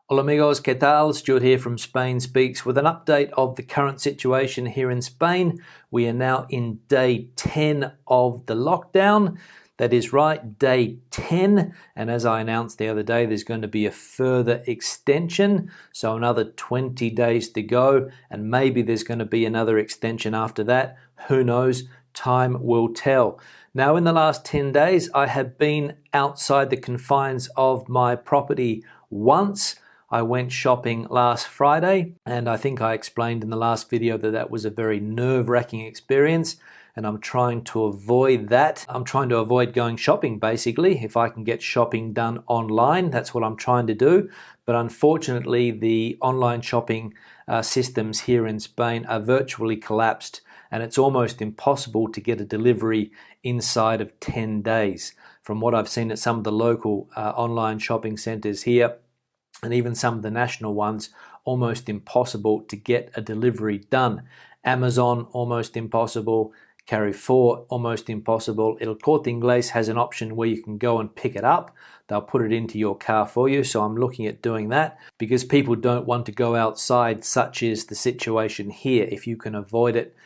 Hola amigos, ¿qué tal? Stuart here from Spain Speaks with an update of the current situation here in Spain. We are now in day 10 of the lockdown. That is right, day 10. And as I announced the other day, there's going to be a further extension. So another 20 days to go. And maybe there's going to be another extension after that. Who knows? Time will tell. Now, in the last 10 days, I have been outside the confines of my property once. I went shopping last Friday, and I think I explained in the last video that that was a very nerve-wracking experience, and I'm trying to avoid that. I'm trying to avoid going shopping, basically. If I can get shopping done online, that's what I'm trying to do. But unfortunately, the online shopping systems here in Spain are virtually collapsed, and it's almost impossible to get a delivery inside of 10 days. From what I've seen at some of the local online shopping centers here, and even some of the national ones, almost impossible to get a delivery done. Amazon, almost impossible. Carrefour, almost impossible. El Corte Inglés has an option where you can go and pick it up. They'll put it into your car for you, so I'm looking at doing that because people don't want to go outside. Such is the situation here. If you can avoid it,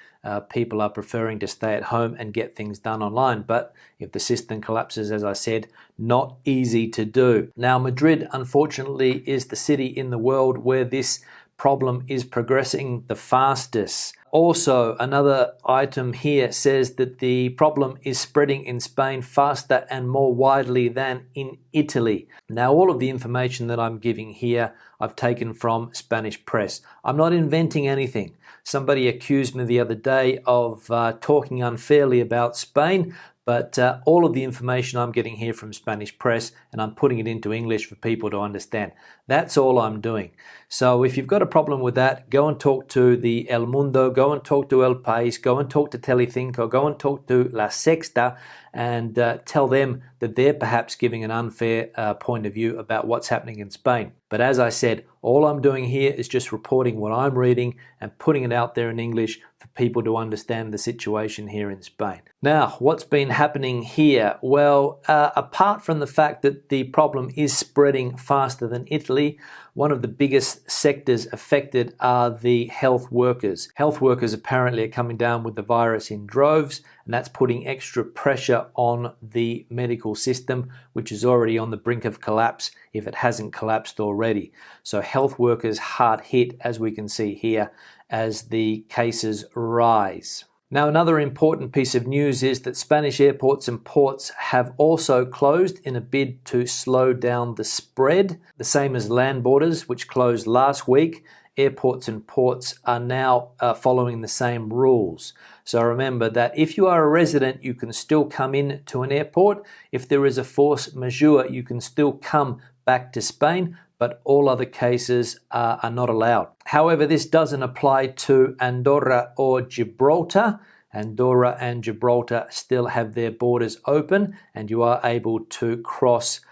people are preferring to stay at home and get things done online. But if the system collapses, as I said, not easy to do. Now, Madrid, unfortunately, is the city in the world where this problem is progressing the fastest. Also, another item here says that the problem is spreading in Spain faster and more widely than in Italy. Now, all of the information that I'm giving here, I've taken from Spanish press. I'm not inventing anything. Somebody accused me the other day of talking unfairly about Spain, but all of the information I'm getting here from Spanish press, and I'm putting it into English for people to understand. That's all I'm doing. So if you've got a problem with that, go and talk to the El Mundo, go and talk to El País, go and talk to Telecinco, go and talk to La Sexta, and tell them that they're perhaps giving an unfair point of view about what's happening in Spain. But as I said, all I'm doing here is just reporting what I'm reading and putting it out there in English for people to understand the situation here in Spain. Now, what's been happening here? Well, apart from the fact that the problem is spreading faster than Italy, one of the biggest sectors affected are the health workers. Health workers apparently are coming down with the virus in droves, and that's putting extra pressure on the medical system, which is already on the brink of collapse if it hasn't collapsed already. So health workers hard hit, as we can see here, as the cases rise. Now, another important piece of news is that Spanish airports and ports have also closed in a bid to slow down the spread. The same as land borders, which closed last week. Airports and ports are now following the same rules. So remember that if you are a resident, you can still come in to an airport. If there is a force majeure, you can still come back to Spain, but all other cases are not allowed. However, this doesn't apply to Andorra or Gibraltar. Andorra and Gibraltar still have their borders open, and you are able to cross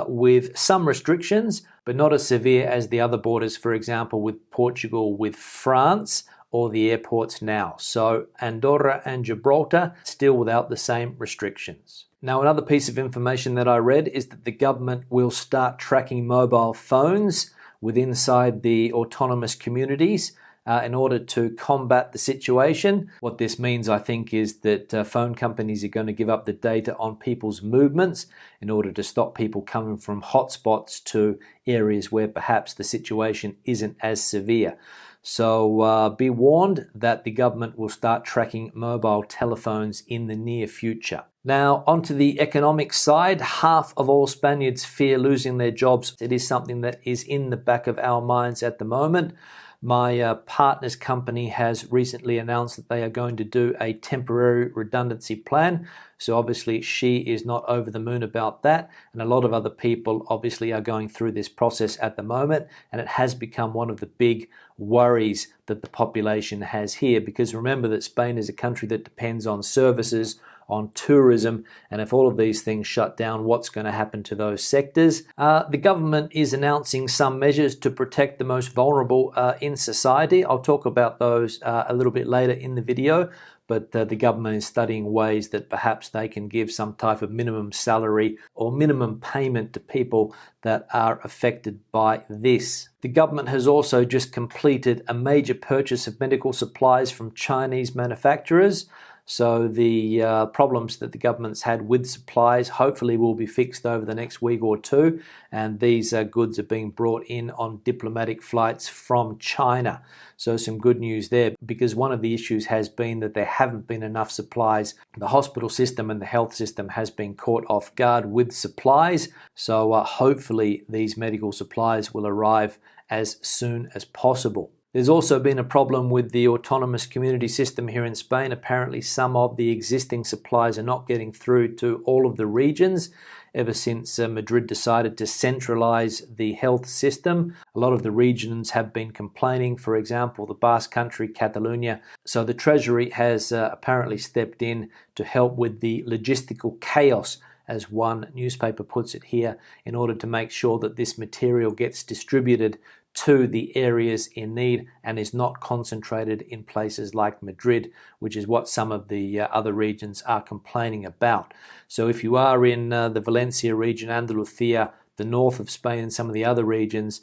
with some restrictions, but not as severe as the other borders, for example, with Portugal, with France, or the airports now. So Andorra and Gibraltar still without the same restrictions. Now, another piece of information that I read is that the government will start tracking mobile phones within the autonomous communities in order to combat the situation. What this means, I think, is that phone companies are going to give up the data on people's movements in order to stop people coming from hotspots to areas where perhaps the situation isn't as severe. So be warned that the government will start tracking mobile telephones in the near future. Now, onto the economic side, half of all Spaniards fear losing their jobs. It is something that is in the back of our minds at the moment. My partner's company has recently announced that they are going to do a temporary redundancy plan. So obviously she is not over the moon about that. And a lot of other people obviously are going through this process at the moment. And it has become one of the big worries that the population has here. Because remember that Spain is a country that depends on services, on tourism, and if all of these things shut down, what's going to happen to those sectors? The government is announcing some measures to protect the most vulnerable in society. I'll talk about those a little bit later in the video, but the government is studying ways that perhaps they can give some type of minimum salary or minimum payment to people that are affected by this. The government has also just completed a major purchase of medical supplies from Chinese manufacturers. So the problems that the government's had with supplies hopefully will be fixed over the next week or two, and these goods are being brought in on diplomatic flights from China. So some good news there, because one of the issues has been that there haven't been enough supplies. The hospital system and the health system has been caught off guard with supplies, so hopefully these medical supplies will arrive as soon as possible. There's also been a problem with the autonomous community system here in Spain. Apparently some of the existing supplies are not getting through to all of the regions ever since Madrid decided to centralize the health system. A lot of the regions have been complaining, for example, the Basque Country, Catalonia. So the Treasury has apparently stepped in to help with the logistical chaos, as one newspaper puts it here, in order to make sure that this material gets distributed to the areas in need and is not concentrated in places like Madrid, which is what some of the other regions are complaining about. So if you are in the Valencia region, Andalusia, the north of Spain and some of the other regions,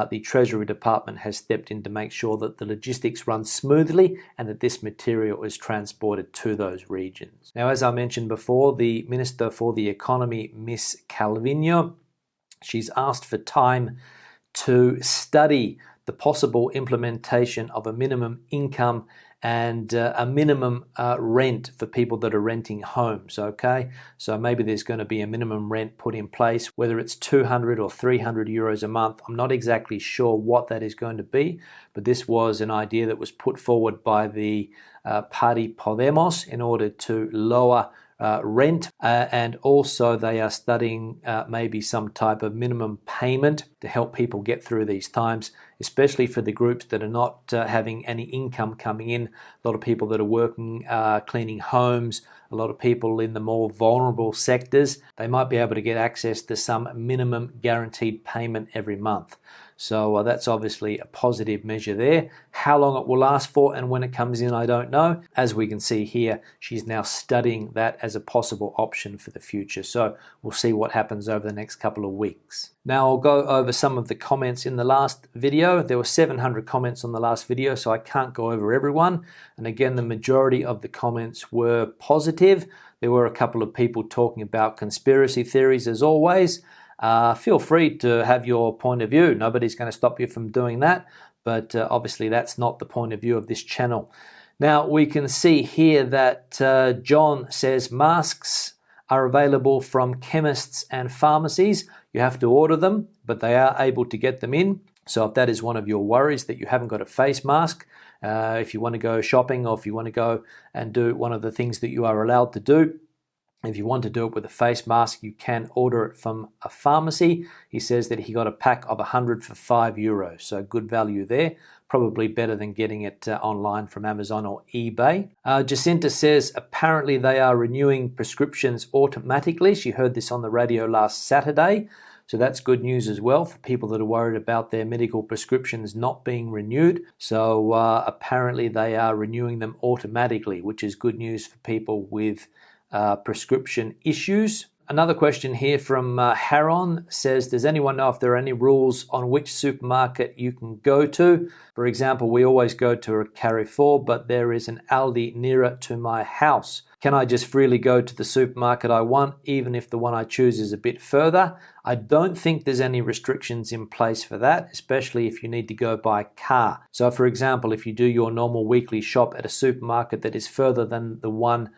the Treasury Department has stepped in to make sure that the logistics run smoothly and that this material is transported to those regions. Now, as I mentioned before, the Minister for the Economy, Miss Calviño, she's asked for time to study the possible implementation of a minimum income and a minimum rent for people that are renting homes, okay? So maybe there's going to be a minimum rent put in place, whether it's 200 or 300 euros a month. I'm not exactly sure what that is going to be, but this was an idea that was put forward by the party Podemos in order to lower rent, and also they are studying maybe some type of minimum payment to help people get through these times, especially for the groups that are not having any income coming in. A lot of people that are working, cleaning homes, a lot of people in the more vulnerable sectors, they might be able to get access to some minimum guaranteed payment every month. So that's obviously a positive measure there. How long it will last for and when it comes in, I don't know. As we can see here, she's now studying that as a possible option for the future. So we'll see what happens over the next couple of weeks. Now I'll go over some of the comments in the last video. There were 700 comments on the last video, so I can't go over everyone. And again, the majority of the comments were positive. There were a couple of people talking about conspiracy theories as always. Feel free to have your point of view. Nobody's going to stop you from doing that, but obviously that's not the point of view of this channel. Now we can see here that John says masks are available from chemists and pharmacies. You have to order them, but they are able to get them in. So if that is one of your worries that you haven't got a face mask, if you want to go shopping or if you want to go and do one of the things that you are allowed to do, if you want to do it with a face mask, you can order it from a pharmacy. He says that he got a pack of 100 for €5, so good value there. Probably better than getting it online from Amazon or eBay. Jacinta says apparently they are renewing prescriptions automatically. She heard this on the radio last Saturday. So that's good news as well for people that are worried about their medical prescriptions not being renewed. So apparently they are renewing them automatically, which is good news for people with prescription issues. Another question here from Haron says, does anyone know if there are any rules on which supermarket you can go to? For example, we always go to a Carrefour, but there is an Aldi nearer to my house. Can I just freely go to the supermarket I want, even if the one I choose is a bit further? I don't think there's any restrictions in place for that, especially if you need to go by car. So for example, if you do your normal weekly shop at a supermarket that is further than the one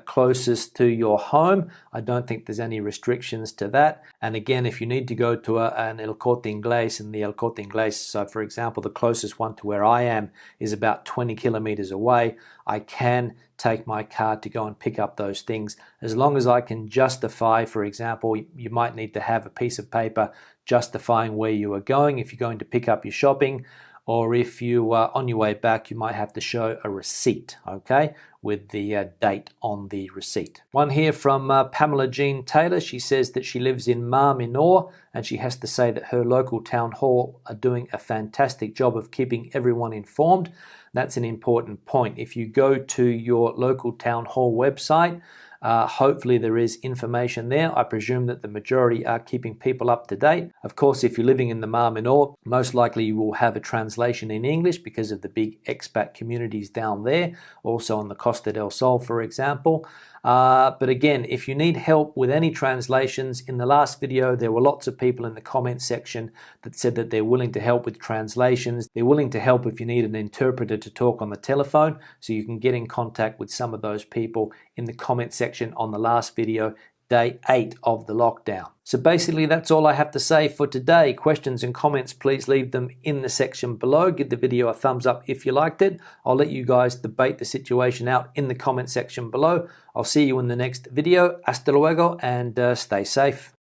closest to your home, I don't think there's any restrictions to that. And again, if you need to go to an El Corte Inglés, and the El Corte Inglés, so for example, the closest one to where I am is about 20 kilometers away, I can take my car to go and pick up those things. As long as I can justify, for example, you might need to have a piece of paper justifying where you are going if you're going to pick up your shopping, or if you are on your way back, you might have to show a receipt, okay, with the date on the receipt. One here from Pamela Jean Taylor. She says that she lives in Mar-Minor, and she has to say that her local town hall are doing a fantastic job of keeping everyone informed. That's an important point. If you go to your local town hall website, hopefully there is information there. I presume that the majority are keeping people up to date. Of course, if you're living in the Mar-Minor, most likely you will have a translation in English because of the big expat communities down there, also on the Costa del Sol, for example. But again, if you need help with any translations, in the last video there were lots of people in the comment section that said that they're willing to help with translations. They're willing to help if you need an interpreter to talk on the telephone, so you can get in contact with some of those people in the comment section on the last video, day 8 of the lockdown. So basically that's all I have to say for today. Questions and comments, please leave them in the section below. Give the video a thumbs up if you liked it. I'll let you guys debate the situation out in the comment section below. I'll see you in the next video. Hasta luego, and stay safe.